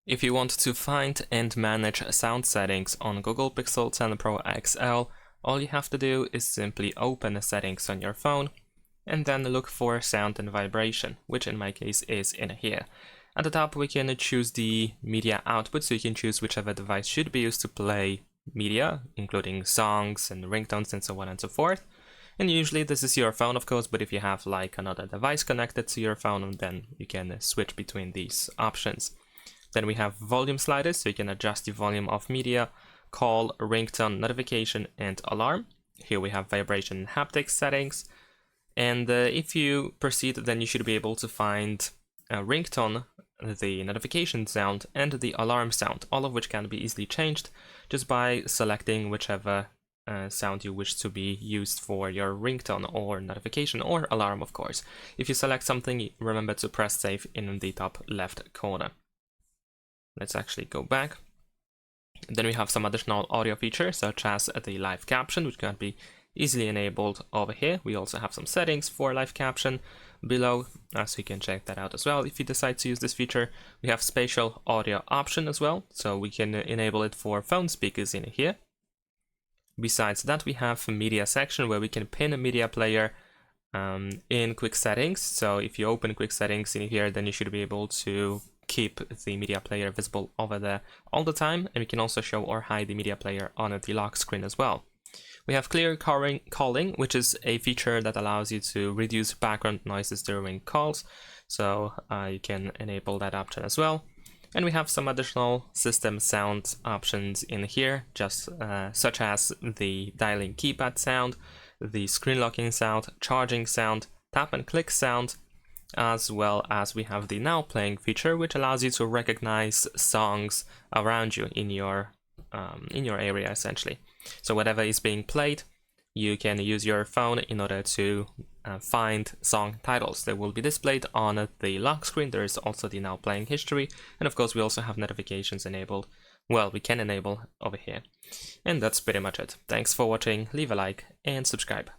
If you want to find and manage sound settings on Google Pixel 10 Pro XL, all you have to do is simply open the settings on your phone and then look for sound and vibration, which in my case is in here. At the top we can choose the media output, so you can choose whichever device should be used to play media, including songs and ringtones and so on and so forth. And usually this is your phone, of course, but if you have like another device connected to your phone, then you can switch between these options. Then we have volume sliders, so you can adjust the volume of media, call, ringtone, notification, and alarm. Here we have vibration and haptics settings. And if you proceed, then you should be able to find ringtone, the notification sound, and the alarm sound, all of which can be easily changed just by selecting whichever sound you wish to be used for your ringtone or notification or alarm, of course. If you select something, remember to press save in the top left corner. Let's actually go back. Then we have some additional audio features, such as the live caption, which can be easily enabled over here. We also have some settings for live caption below, so you can check that out as well if you decide to use this feature. We have spatial audio option as well, so we can enable it for phone speakers in here. Besides that, we have a media section where we can pin a media player in quick settings. So if you open quick settings in here, then you should be able to keep the media player visible over there all the time, and we can also show or hide the media player on the lock screen as well. We have clear calling, which is a feature that allows you to reduce background noises during calls, so you can enable that option as well. And we have some additional system sound options in here, just such as the dialing keypad sound, the screen locking sound, charging sound, tap and click sound, as well as we have the now playing feature, which allows you to recognize songs around you in your area essentially. So whatever is being played, you can use your phone in order to find song titles. They will be displayed on the lock screen. There is also the now playing history, and of course we also have notifications enabled. Well, we can enable over here. And that's pretty much it. Thanks for watching, leave a like and subscribe.